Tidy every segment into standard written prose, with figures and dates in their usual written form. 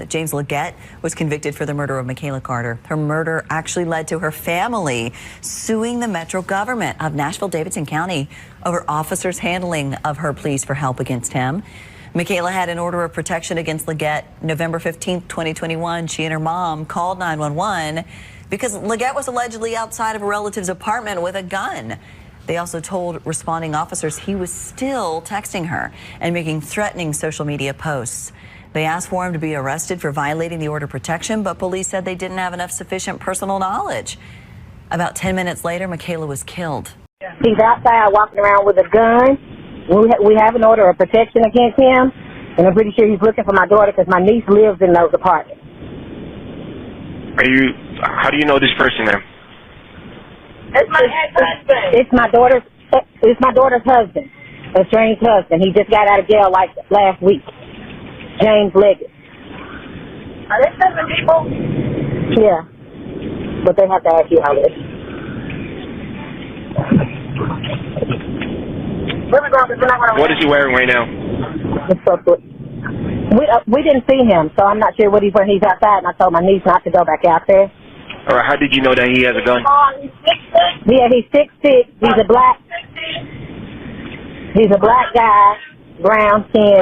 James Leggett was convicted for the murder of Michaela Carter. Her murder actually led to her family suing the Metro government of Nashville-Davidson County over officers' handling of her pleas for help against him. Michaela had an order of protection against Leggett November 15, 2021. She and her mom called 911 because Leggett was allegedly outside of a relative's apartment with a gun. They also told responding officers he was still texting her and making threatening social media posts. They asked for him to be arrested for violating the order of protection, but police said they didn't have enough sufficient personal knowledge. About 10 minutes later, Michaela was killed. He's outside walking around with a gun. We have an order of protection against him, and I'm pretty sure he's looking for my daughter because my niece lives in those apartments. How do you know this person, ma'am? It's my ex-husband. It's my daughter's husband, estranged husband. He just got out of jail like last week. James Leggett. Are they seven people? Yeah, but they have to ask you how it is. What is he wearing right now? We didn't see him, so I'm not sure what he's wearing. He's outside, and I told my niece not to go back out there. All right, how did you know that he has a gun? Yeah, he's 6'6". He's a black guy, brown skin,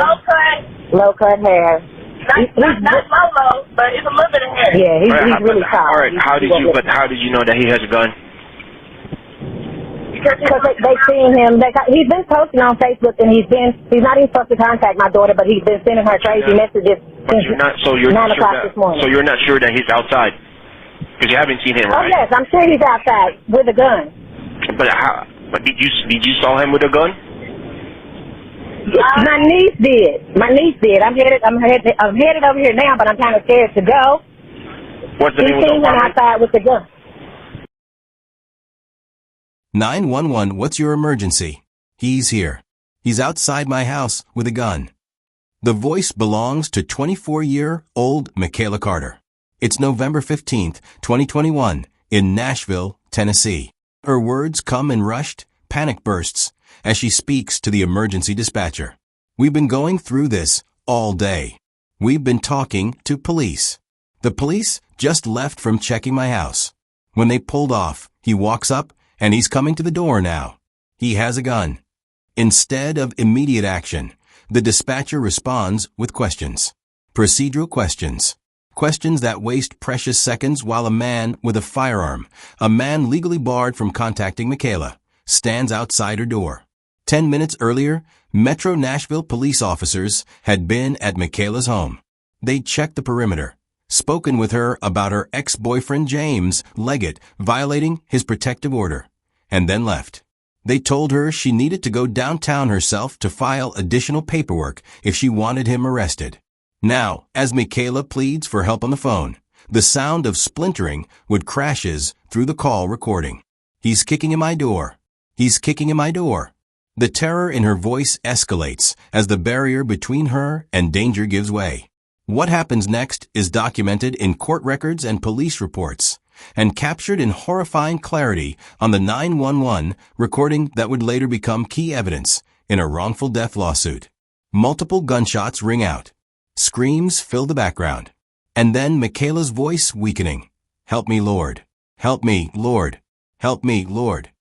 low cut hair. Not low, but it's a little bit of hair. Yeah, he's really tall. All right, how did you know that he has a gun? Because they've seen him. He's been posting on Facebook, and he's not even supposed to contact my daughter, but he's been sending her crazy messages since 9 o'clock this morning. So you're not sure that he's outside? Because you haven't seen him, right? Oh, yes, I'm sure he's outside with a gun. But how? But did you saw him with a gun? My niece did. I'm headed over here now, but I'm kind of scared to go. What's the name of the apartment? He's seen him outside with the gun. 911, what's your emergency? He's here. He's outside my house with a gun. The voice belongs to 24-year-old Michaela Carter. It's November 15th, 2021, in Nashville, Tennessee. Her words come in rushed, panic bursts as she speaks to the emergency dispatcher. We've been going through this all day. We've been talking to police. The police just left from checking my house. When they pulled off, he walks up and he's coming to the door now. He has a gun. Instead of immediate action, the dispatcher responds with questions. Procedural questions. Questions that waste precious seconds while a man with a firearm, a man legally barred from contacting Michaela, stands outside her door. 10 minutes earlier, Metro Nashville police officers had been at Michaela's home. They'd checked the perimeter, spoken with her about her ex-boyfriend James Leggett violating his protective order, and then left. They told her she needed to go downtown herself to file additional paperwork if she wanted him arrested. Now, as Michaela pleads for help on the phone, the sound of splintering would crashes through the call recording. He's kicking in my door. He's kicking in my door. The terror in her voice escalates as the barrier between her and danger gives way. What happens next is documented in court records and police reports, and captured in horrifying clarity on the 911 recording that would later become key evidence in a wrongful death lawsuit. Multiple gunshots ring out. Screams fill the background. And then Michaela's voice weakening. Help me, Lord. Help me, Lord. Help me, Lord.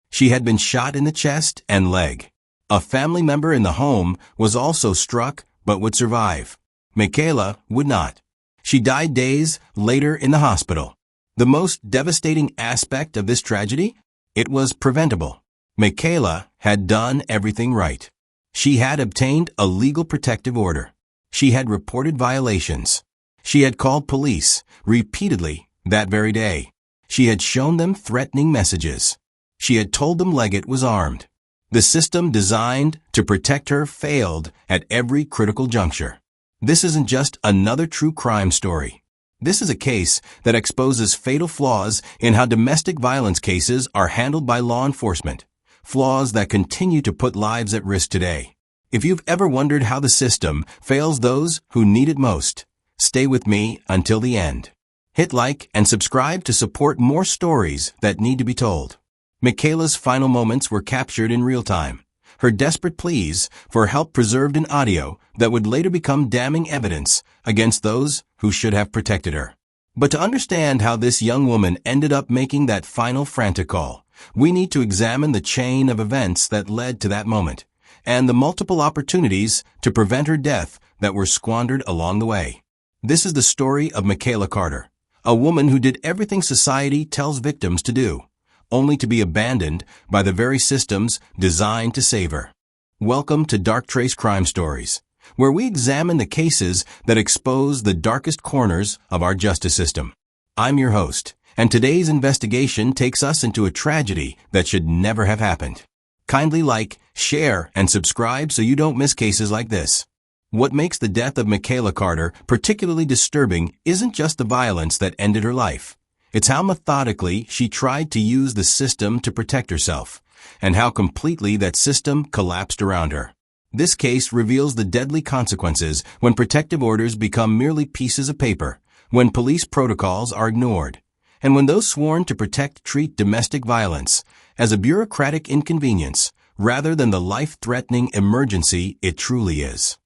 She had been shot in the chest and leg. A family member in the home was also struck but would survive. Michaela would not. She died days later in the hospital. The most devastating aspect of this tragedy? It was preventable. Michaela had done everything right. She had obtained a legal protective order. She had reported violations. She had called police repeatedly that very day. She had shown them threatening messages. She had told them Leggett was armed. The system designed to protect her failed at every critical juncture. This isn't just another true crime story. This is a case that exposes fatal flaws in how domestic violence cases are handled by law enforcement, flaws that continue to put lives at risk today. If you've ever wondered how the system fails those who need it most, stay with me until the end. Hit like and subscribe to support more stories that need to be told. Michaela's final moments were captured in real time. her desperate pleas for help preserved in audio that would later become damning evidence against those who should have protected her. But to understand how this young woman ended up making that final frantic call, we need to examine the chain of events that led to that moment, and the multiple opportunities to prevent her death that were squandered along the way. This is the story of Michaela Carter, a woman who did everything society tells victims to do, only to be abandoned by the very systems designed to save her. Welcome to Dark Trace Crime Stories, where we examine the cases that expose the darkest corners of our justice system. I'm your host, and today's investigation takes us into a tragedy that should never have happened. Kindly like, share, and subscribe so you don't miss cases like this. What makes the death of Michaela Carter particularly disturbing isn't just the violence that ended her life. It's how methodically she tried to use the system to protect herself, and how completely that system collapsed around her. This case reveals the deadly consequences when protective orders become merely pieces of paper, when police protocols are ignored, and when those sworn to protect treat domestic violence as a bureaucratic inconvenience rather than the life-threatening emergency it truly is.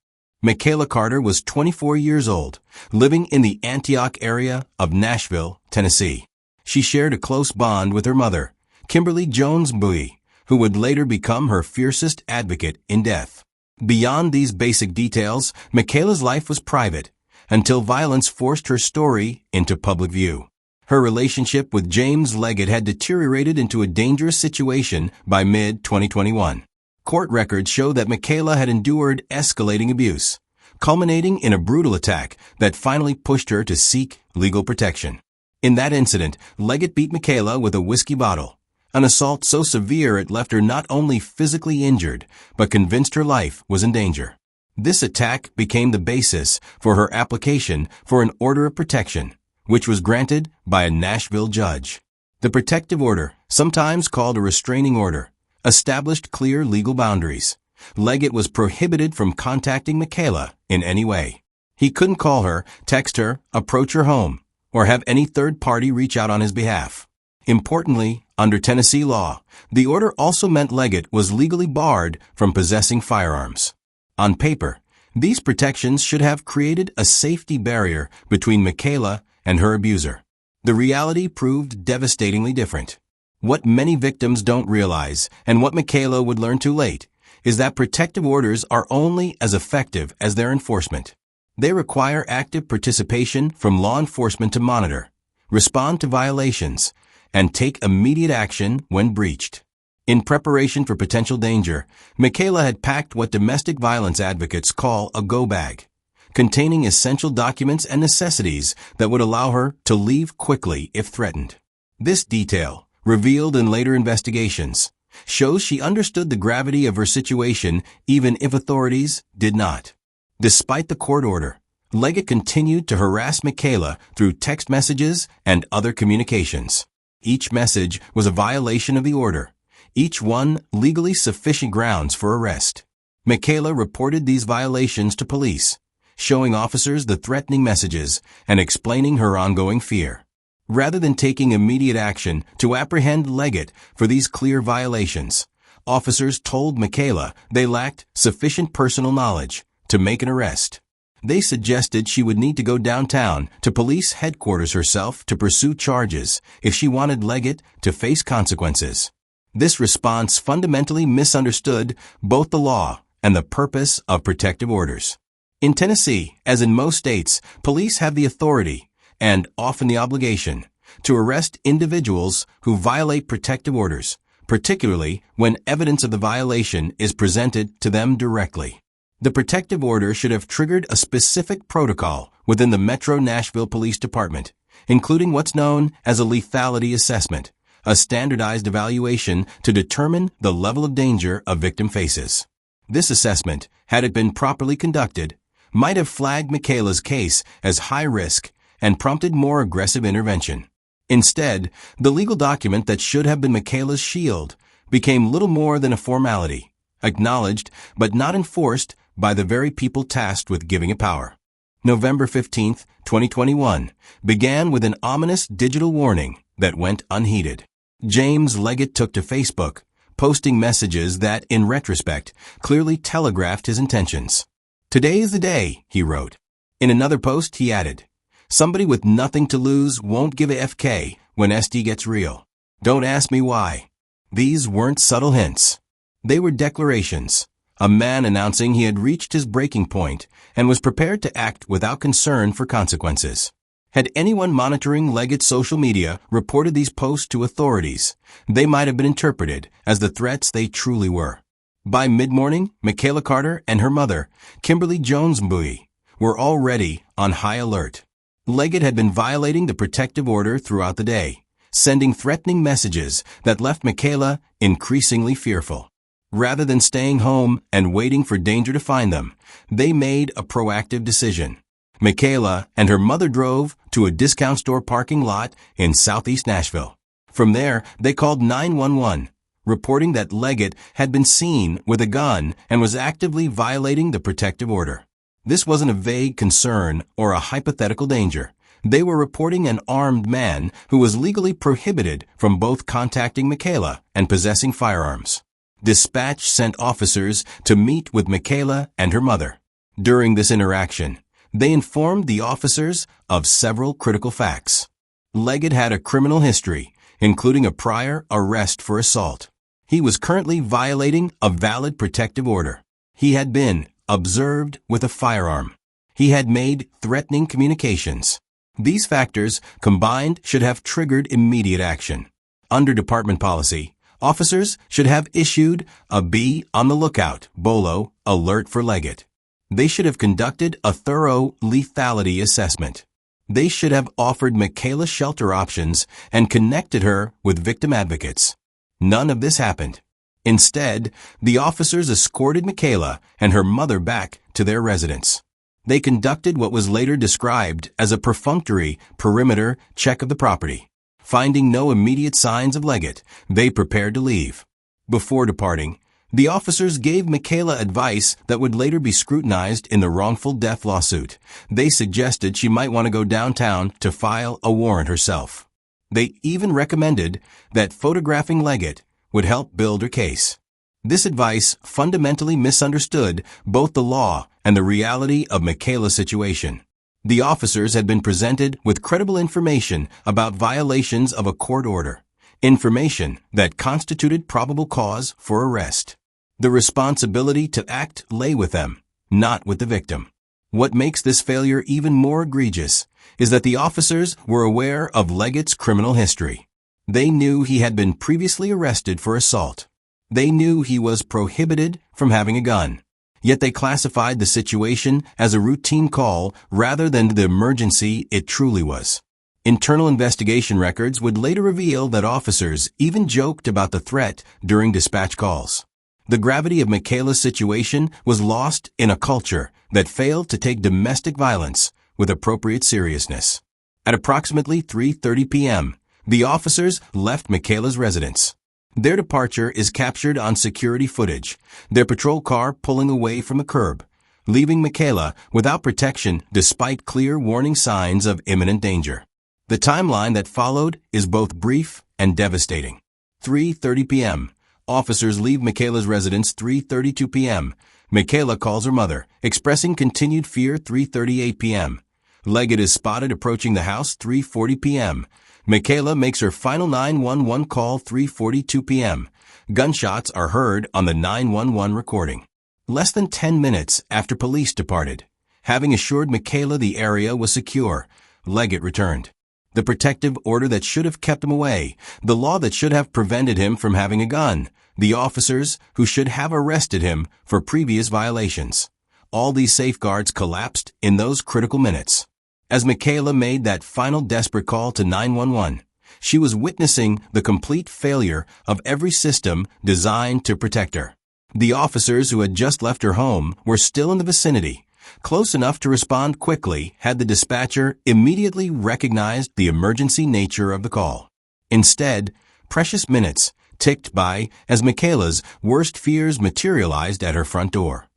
Michaela Carter was 24 years old, living in the Antioch area of Nashville, Tennessee. She shared a close bond with her mother, Kimberly Jones Plea, who would later become her fiercest advocate in death. Beyond these basic details, Michaela's life was private, until violence forced her story into public view. Her relationship with James Leggett had deteriorated into a dangerous situation by mid-2021. Court records show that Michaela had endured escalating abuse, culminating in a brutal attack that finally pushed her to seek legal protection. In that incident, Leggett beat Michaela with a whiskey bottle, an assault so severe it left her not only physically injured, but convinced her life was in danger. This attack became the basis for her application for an order of protection, which was granted by a Nashville judge. The protective order, sometimes called a restraining order, established clear legal boundaries. Leggett was prohibited from contacting Michaela in any way. He couldn't call her, text her, approach her home, or have any third party reach out on his behalf. Importantly, under Tennessee law, the order also meant Leggett was legally barred from possessing firearms. On paper, these protections should have created a safety barrier between Michaela and her abuser. The reality proved devastatingly different. What many victims don't realize, and what Michaela would learn too late, is that protective orders are only as effective as their enforcement. They require active participation from law enforcement to monitor, respond to violations, and take immediate action when breached. In preparation for potential danger, Michaela had packed what domestic violence advocates call a go bag, containing essential documents and necessities that would allow her to leave quickly if threatened. This detail, revealed in later investigations, shows she understood the gravity of her situation even if authorities did not. Despite the court order, Leggett continued to harass Michaela through text messages and other communications. Each message was a violation of the order, each one legally sufficient grounds for arrest. Michaela reported these violations to police, showing officers the threatening messages and explaining her ongoing fear. Rather than taking immediate action to apprehend Leggett for these clear violations, officers told Michaela they lacked sufficient personal knowledge to make an arrest. They suggested she would need to go downtown to police headquarters herself to pursue charges if she wanted Leggett to face consequences. This response fundamentally misunderstood both the law and the purpose of protective orders. In Tennessee, as in most states, police have the authority and often the obligation to arrest individuals who violate protective orders, particularly when evidence of the violation is presented to them directly. The protective order should have triggered a specific protocol within the Metro Nashville Police Department, including what's known as a lethality assessment, a standardized evaluation to determine the level of danger a victim faces. This assessment, had it been properly conducted, might have flagged Michaela's case as high risk and prompted more aggressive intervention. Instead, the legal document that should have been Michaela's shield became little more than a formality, acknowledged but not enforced by the very people tasked with giving it power. November 15, 2021, began with an ominous digital warning that went unheeded. James Leggett took to Facebook, posting messages that, in retrospect, clearly telegraphed his intentions. "Today is the day," he wrote. In another post, he added, "Somebody with nothing to lose won't give a FK when SD gets real. Don't ask me why." These weren't subtle hints. They were declarations. A man announcing he had reached his breaking point and was prepared to act without concern for consequences. Had anyone monitoring Leggett's social media reported these posts to authorities, they might have been interpreted as the threats they truly were. By mid-morning, Michaela Carter and her mother, Kimberly Jones Mbui, were already on high alert. Leggett had been violating the protective order throughout the day, sending threatening messages that left Michaela increasingly fearful. Rather than staying home and waiting for danger to find them, they made a proactive decision. Michaela and her mother drove to a discount store parking lot in southeast Nashville. From there, they called 911, reporting that Leggett had been seen with a gun and was actively violating the protective order. This wasn't a vague concern or a hypothetical danger. They were reporting an armed man who was legally prohibited from both contacting Michaela and possessing firearms. Dispatch sent officers to meet with Michaela and her mother. During this interaction, they informed the officers of several critical facts. Leggett had a criminal history, including a prior arrest for assault. He was currently violating a valid protective order. He had been observed with a firearm. He had made threatening communications. These factors combined should have triggered immediate action. Under department policy, officers should have issued a "Be on the lookout" (BOLO) alert for Leggett. They should have conducted a thorough lethality assessment. They should have offered Michaela shelter options and connected her with victim advocates. None of this happened. Instead, the officers escorted Michaela and her mother back to their residence. They conducted what was later described as a perfunctory perimeter check of the property. Finding no immediate signs of Leggett, they prepared to leave. Before departing, the officers gave Michaela advice that would later be scrutinized in the wrongful death lawsuit. They suggested she might want to go downtown to file a warrant herself. They even recommended that photographing Leggett would help build her case. This advice fundamentally misunderstood both the law and the reality of Michaela's situation. The officers had been presented with credible information about violations of a court order, information that constituted probable cause for arrest. The responsibility to act lay with them, not with the victim. What makes this failure even more egregious is that the officers were aware of Leggett's criminal history. They knew he had been previously arrested for assault. They knew he was prohibited from having a gun. Yet they classified the situation as a routine call rather than the emergency it truly was. Internal investigation records would later reveal that officers even joked about the threat during dispatch calls. The gravity of Michaela's situation was lost in a culture that failed to take domestic violence with appropriate seriousness. At approximately 3:30 p.m., the officers left Michaela's residence. Their departure is captured on security footage, their patrol car pulling away from a curb, leaving Michaela without protection despite clear warning signs of imminent danger. The timeline that followed is both brief and devastating. 3:30 p.m. Officers leave Michaela's residence 3:32 p.m. Michaela calls her mother, expressing continued fear 3:38 p.m. Leggett is spotted approaching the house 3:40 p.m. Michaela makes her final 911 call 3:42 p.m. Gunshots are heard on the 911 recording. Less than 10 minutes after police departed, having assured Michaela the area was secure, Leggett returned. The protective order that should have kept him away, the law that should have prevented him from having a gun, the officers who should have arrested him for previous violations. All these safeguards collapsed in those critical minutes. As Michaela made that final desperate call to 911, she was witnessing the complete failure of every system designed to protect her. The officers who had just left her home were still in the vicinity, close enough to respond quickly had the dispatcher immediately recognized the emergency nature of the call. Instead, precious minutes ticked by as Michaela's worst fears materialized at her front door.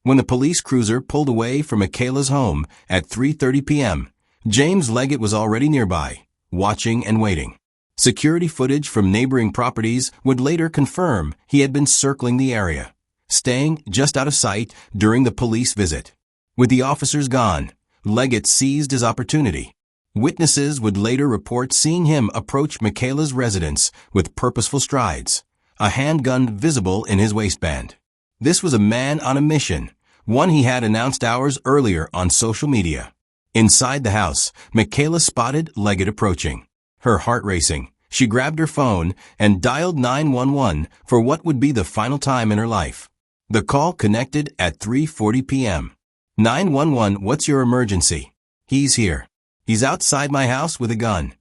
When the police cruiser pulled away from Michaela's home at 3:30 p.m., James Leggett was already nearby, watching and waiting. Security footage from neighboring properties would later confirm he had been circling the area, staying just out of sight during the police visit. With the officers gone, Leggett seized his opportunity. Witnesses would later report seeing him approach Michaela's residence with purposeful strides, a handgun visible in his waistband. This was a man on a mission, one he had announced hours earlier on social media. Inside the house, Michaela spotted Leggett approaching. Her heart racing, she grabbed her phone and dialed 911 for what would be the final time in her life. The call connected at 3:40 p.m. 911, what's your emergency? He's here. He's outside my house with a gun.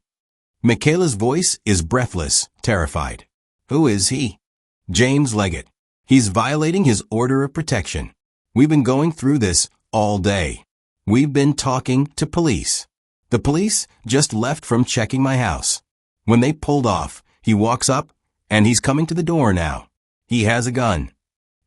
Michaela's voice is breathless, terrified. Who is he? James Leggett. He's violating his order of protection. We've been going through this all day. We've been talking to police. The police just left from checking my house. When they pulled off, he walks up, and he's coming to the door now. He has a gun.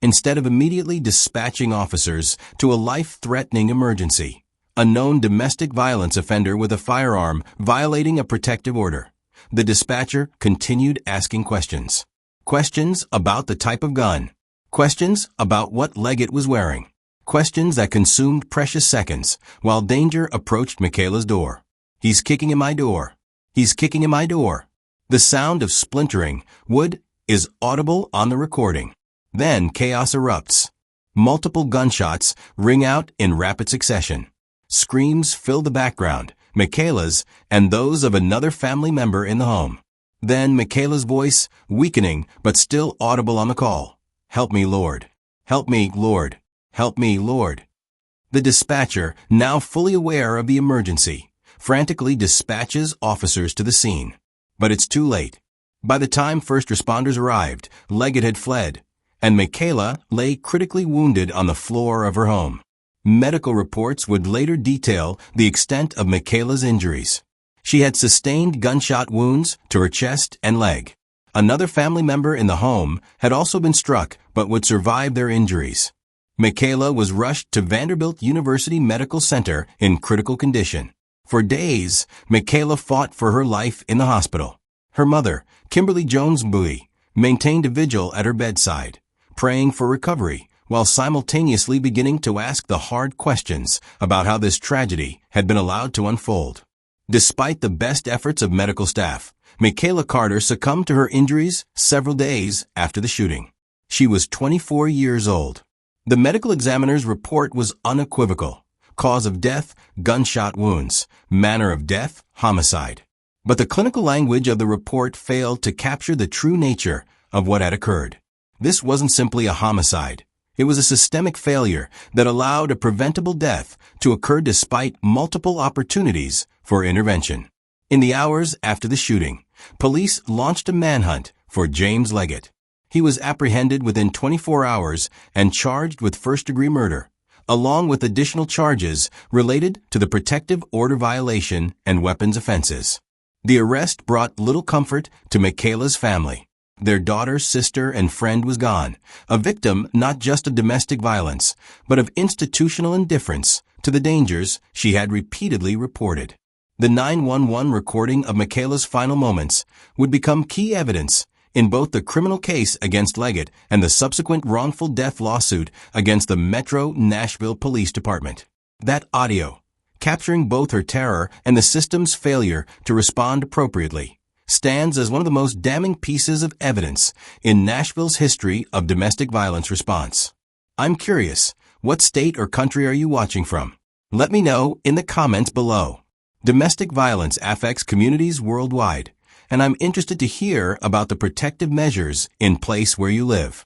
Instead of immediately dispatching officers to a life-threatening emergency, a known domestic violence offender with a firearm violating a protective order, the dispatcher continued asking questions. Questions about the type of gun. Questions about what Leggett was wearing. Questions that consumed precious seconds while danger approached Michaela's door. He's kicking in my door. He's kicking in my door. The sound of splintering wood is audible on the recording. Then chaos erupts. Multiple gunshots ring out in rapid succession. Screams fill the background, Michaela's and those of another family member in the home. Then Michaela's voice, weakening but still audible on the call. Help me, Lord. Help me, Lord. Help me, Lord. The dispatcher, now fully aware of the emergency, frantically dispatches officers to the scene. But it's too late. By the time first responders arrived, Leggett had fled, and Michaela lay critically wounded on the floor of her home. Medical reports would later detail the extent of Michaela's injuries. She had sustained gunshot wounds to her chest and leg. Another family member in the home had also been struck but would survive their injuries. Michaela was rushed to Vanderbilt University Medical Center in critical condition. For days, Michaela fought for her life in the hospital. Her mother, Kimberly Jones Plea, maintained a vigil at her bedside, praying for recovery while simultaneously beginning to ask the hard questions about how this tragedy had been allowed to unfold. Despite the best efforts of medical staff, Michaela Carter succumbed to her injuries several days after the shooting. She was 24 years old. The medical examiner's report was unequivocal. Cause of death, gunshot wounds. Manner of death, homicide. But the clinical language of the report failed to capture the true nature of what had occurred. This wasn't simply a homicide. It was a systemic failure that allowed a preventable death to occur despite multiple opportunities for intervention. In the hours after the shooting, police launched a manhunt for James Leggett. He was apprehended within 24 hours and charged with first-degree murder, along with additional charges related to the protective order violation and weapons offenses. The arrest brought little comfort to Michaela's family. Their daughter, sister, and friend was gone, a victim not just of domestic violence, but of institutional indifference to the dangers she had repeatedly reported. The 911 recording of Michaela's final moments would become key evidence in both the criminal case against Leggett and the subsequent wrongful death lawsuit against the Metro Nashville Police Department. That audio, capturing both her terror and the system's failure to respond appropriately, stands as one of the most damning pieces of evidence in Nashville's history of domestic violence response. I'm curious, what state or country are you watching from? Let me know in the comments below. Domestic violence affects communities worldwide, and I'm interested to hear about the protective measures in place where you live.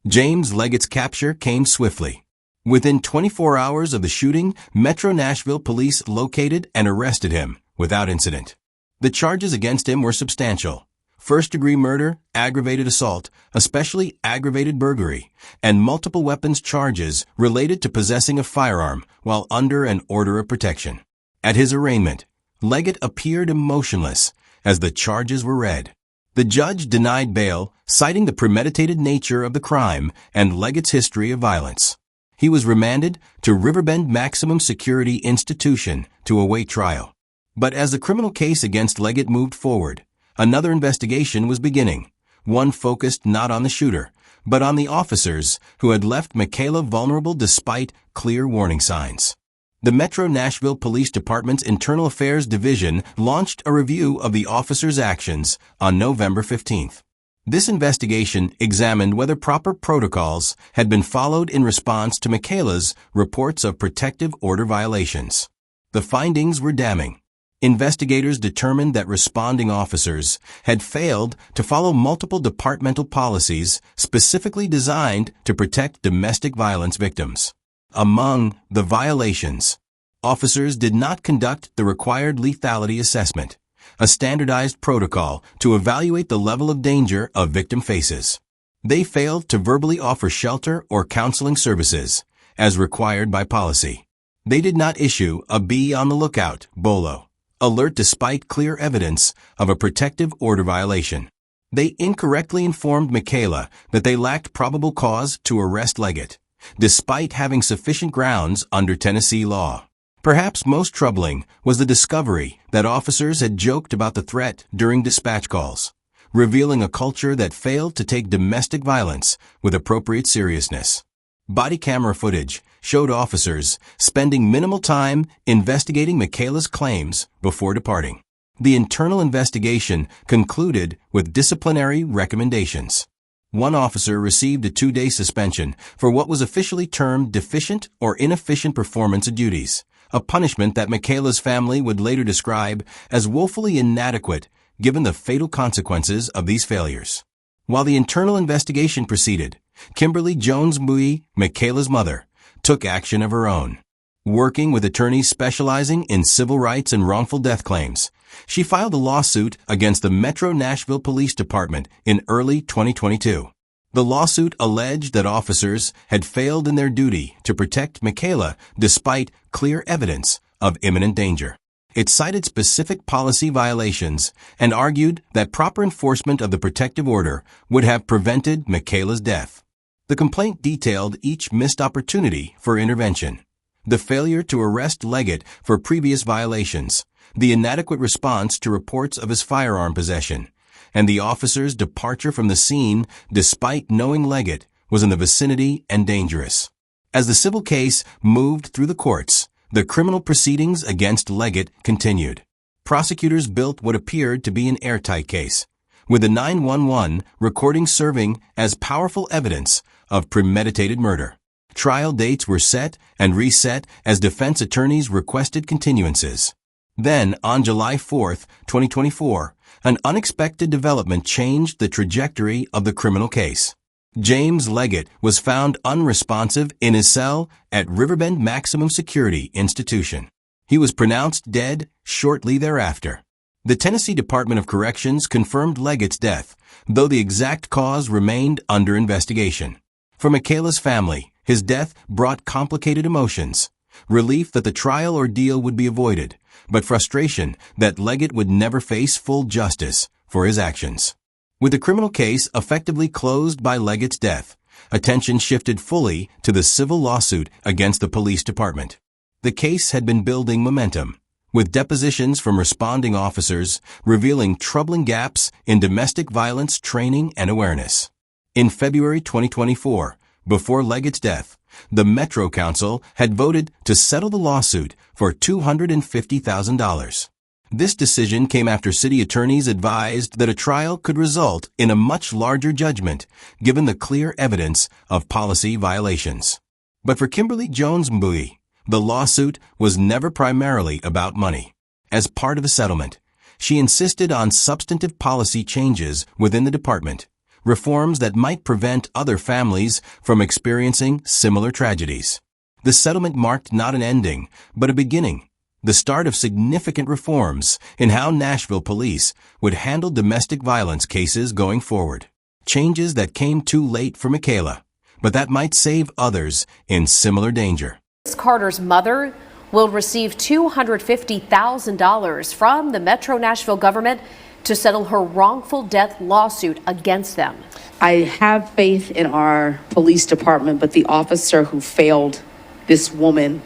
James Leggett's capture came swiftly. Within 24 hours of the shooting, Metro Nashville police located and arrested him without incident. The charges against him were substantial: first-degree murder, aggravated assault, especially aggravated burglary, and multiple weapons charges related to possessing a firearm while under an order of protection. At his arraignment, Leggett appeared emotionless as the charges were read. The judge denied bail, citing the premeditated nature of the crime and Leggett's history of violence. He was remanded to Riverbend Maximum Security Institution to await trial. But as the criminal case against Leggett moved forward, Another investigation was beginning, one focused not on the shooter, but on the officers who had left Michaela vulnerable despite clear warning signs. The Metro Nashville Police Department's Internal Affairs Division launched a review of the officers' actions on November 15th. This investigation examined whether proper protocols had been followed in response to Michaela's reports of protective order violations. The findings were damning. Investigators determined that responding officers had failed to follow multiple departmental policies specifically designed to protect domestic violence victims. Among the violations, officers did not conduct the required lethality assessment, a standardized protocol to evaluate the level of danger a victim faces. They failed to verbally offer shelter or counseling services, as required by policy. They did not issue a be on the lookout, BOLO, alert despite clear evidence of a protective order violation. They incorrectly informed Michaela that they lacked probable cause to arrest Leggett, despite having sufficient grounds under Tennessee law. Perhaps most troubling was the discovery that officers had joked about the threat during dispatch calls, revealing a culture that failed to take domestic violence with appropriate seriousness. Body camera footage showed officers spending minimal time investigating Michaela's claims before departing. The internal investigation concluded with disciplinary recommendations. One officer received a 2-day suspension for what was officially termed deficient or inefficient performance of duties, a punishment that Michaela's family would later describe as woefully inadequate given the fatal consequences of these failures. While the internal investigation proceeded, Kimberly Jones Plea, Michaela's mother, took action of her own. Working with attorneys specializing in civil rights and wrongful death claims, she filed a lawsuit against the Metro Nashville Police Department in early 2022. The lawsuit alleged that officers had failed in their duty to protect Michaela despite clear evidence of imminent danger. It cited specific policy violations and argued that proper enforcement of the protective order would have prevented Michaela's death. The complaint detailed each missed opportunity for intervention: the failure to arrest Leggett for previous violations, the inadequate response to reports of his firearm possession, and the officer's departure from the scene despite knowing Leggett was in the vicinity and dangerous. As the civil case moved through the courts, the criminal proceedings against Leggett continued. Prosecutors built what appeared to be an airtight case, with the 911 recording serving as powerful evidence of premeditated murder. Trial dates were set and reset as defense attorneys requested continuances. Then, on July 4, 2024, an unexpected development changed the trajectory of the criminal case. James Leggett was found unresponsive in his cell at Riverbend Maximum Security Institution. He was pronounced dead shortly thereafter. The Tennessee Department of Corrections confirmed Leggett's death, though the exact cause remained under investigation. For Michaela's family, his death brought complicated emotions: relief that the trial ordeal would be avoided, but frustration that Leggett would never face full justice for his actions. With the criminal case effectively closed by Leggett's death, attention shifted fully to the civil lawsuit against the police department. The case had been building momentum, with depositions from responding officers revealing troubling gaps in domestic violence training and awareness. In February 2024, before Leggett's death, the Metro Council had voted to settle the lawsuit for $250,000. This decision came after city attorneys advised that a trial could result in a much larger judgment, given the clear evidence of policy violations. But for Kimberly Jones Plea, the lawsuit was never primarily about money. As part of the settlement, she insisted on substantive policy changes within the department, reforms that might prevent other families from experiencing similar tragedies. The settlement marked not an ending, but a beginning, the start of significant reforms in how Nashville police would handle domestic violence cases going forward. Changes that came too late for Michaela, but that might save others in similar danger. Carter's mother will receive $250,000 from the Metro Nashville government to settle her wrongful death lawsuit against them. I have faith in our police department, but the officer who failed this woman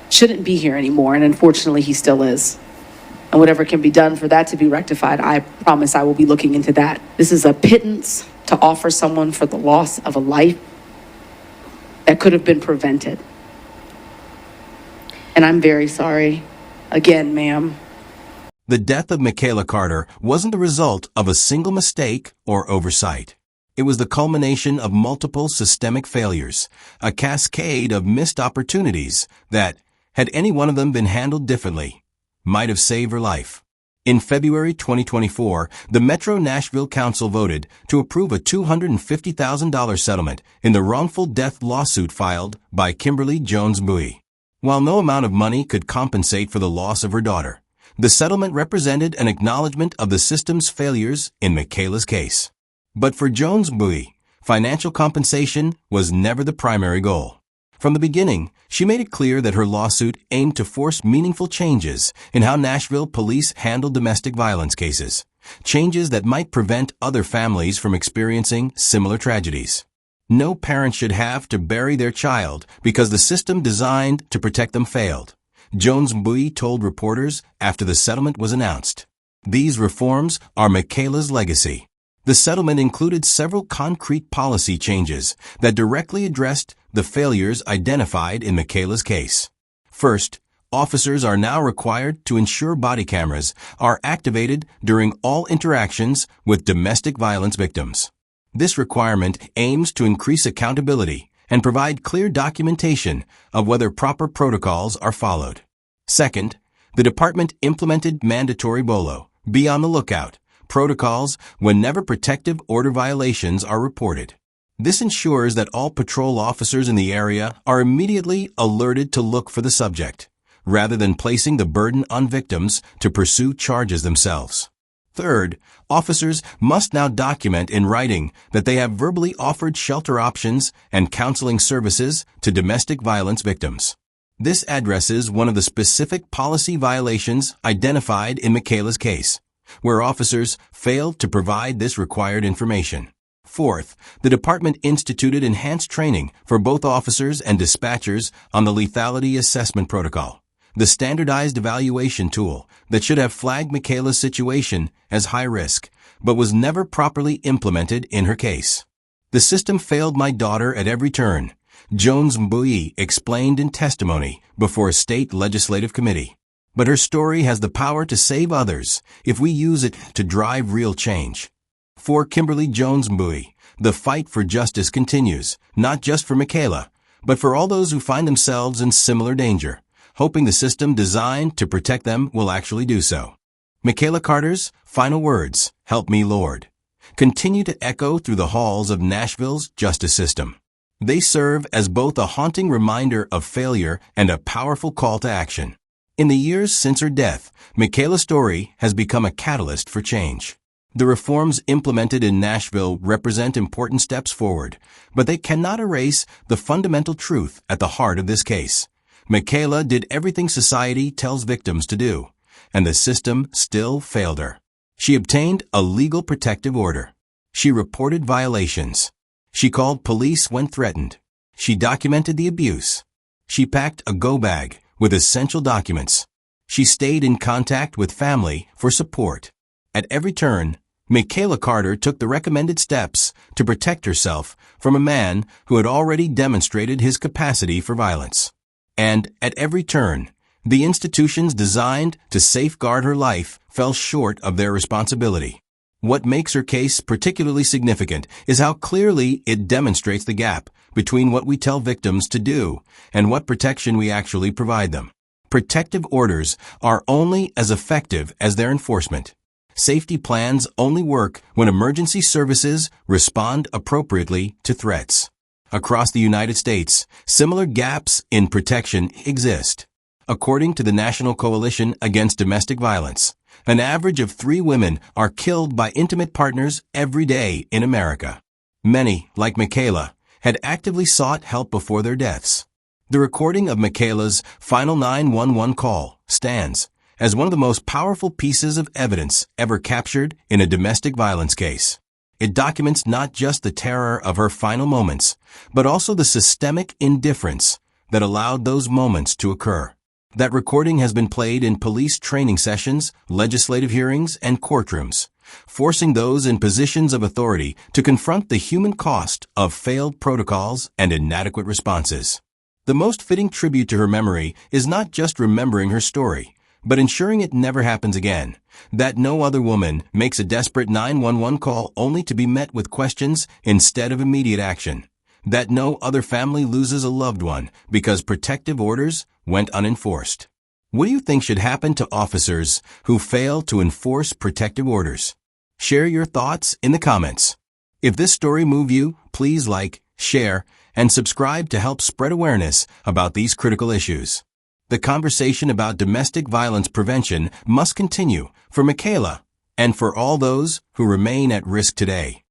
shouldn't be here anymore, and unfortunately he still is. and whatever can be done for that to be rectified, I promise I will be looking into that. This is a pittance to offer someone for the loss of a life that could have been prevented. And I'm very sorry. Again, ma'am. The death of Michaela Carter wasn't the result of a single mistake or oversight. It was the culmination of multiple systemic failures, a cascade of missed opportunities that, had any one of them been handled differently, might have saved her life. In February 2024, the Metro Nashville Council voted to approve a $250,000 settlement in the wrongful death lawsuit filed by Kimberly Jones Bowie. While no amount of money could compensate for the loss of her daughter, the settlement represented an acknowledgement of the system's failures in Michaela's case. But for Jones Bowie, financial compensation was never the primary goal. From the beginning, she made it clear that her lawsuit aimed to force meaningful changes in how Nashville police handle domestic violence cases, changes that might prevent other families from experiencing similar tragedies. No parent should have to bury their child because the system designed to protect them failed, Jones Bowie told reporters after the settlement was announced. These reforms are Michaela's legacy. The settlement included several concrete policy changes that directly addressed the failures identified in Michaela's case. First, officers are now required to ensure body cameras are activated during all interactions with domestic violence victims. This requirement aims to increase accountability and provide clear documentation of whether proper protocols are followed. Second, the department implemented mandatory BOLO, be on the lookout, protocols whenever protective order violations are reported. This ensures that all patrol officers in the area are immediately alerted to look for the subject, rather than placing the burden on victims to pursue charges themselves. Third, officers must now document in writing that they have verbally offered shelter options and counseling services to domestic violence victims. This addresses one of the specific policy violations identified in Michaela's case, where officers failed to provide this required information. Fourth, the department instituted enhanced training for both officers and dispatchers on the lethality assessment protocol, the standardized evaluation tool that should have flagged Michaela's situation as high risk, but was never properly implemented in her case. The system failed my daughter at every turn, Jones Bowie explained in testimony before a state legislative committee. But her story has the power to save others if we use it to drive real change. For Kimberly Jones Bowie, the fight for justice continues, not just for Michaela, but for all those who find themselves in similar danger, hoping the system designed to protect them will actually do so. Michaela Carter's final words, "Help me, Lord," continue to echo through the halls of Nashville's justice system. They serve as both a haunting reminder of failure and a powerful call to action. In the years since her death, Michaela's story has become a catalyst for change. The reforms implemented in Nashville represent important steps forward, but they cannot erase the fundamental truth at the heart of this case. Michaela did everything society tells victims to do, and the system still failed her. She obtained a legal protective order. She reported violations. She called police when threatened. She documented the abuse. She packed a go bag with essential documents. She stayed in contact with family for support. At every turn, Michaela Carter took the recommended steps to protect herself from a man who had already demonstrated his capacity for violence. And at every turn, the institutions designed to safeguard her life fell short of their responsibility. What makes her case particularly significant is how clearly it demonstrates the gap between what we tell victims to do and what protection we actually provide them. Protective orders are only as effective as their enforcement. Safety plans only work when emergency services respond appropriately to threats. Across the United States, similar gaps in protection exist. According to the National Coalition Against Domestic Violence, an average of 3 women are killed by intimate partners every day in America. Many, like Michaela, had actively sought help before their deaths. The recording of Michaela's final 911 call stands as one of the most powerful pieces of evidence ever captured in a domestic violence case. It documents not just the terror of her final moments, but also the systemic indifference that allowed those moments to occur. That recording has been played in police training sessions, legislative hearings, and courtrooms, forcing those in positions of authority to confront the human cost of failed protocols and inadequate responses. The most fitting tribute to her memory is not just remembering her story, but ensuring it never happens again, that no other woman makes a desperate 911 call only to be met with questions instead of immediate action, that no other family loses a loved one because protective orders went unenforced. What do you think should happen to officers who fail to enforce protective orders? Share your thoughts in the comments. If this story moved you, please like, share, and subscribe to help spread awareness about these critical issues. The conversation about domestic violence prevention must continue for Michaela and for all those who remain at risk today.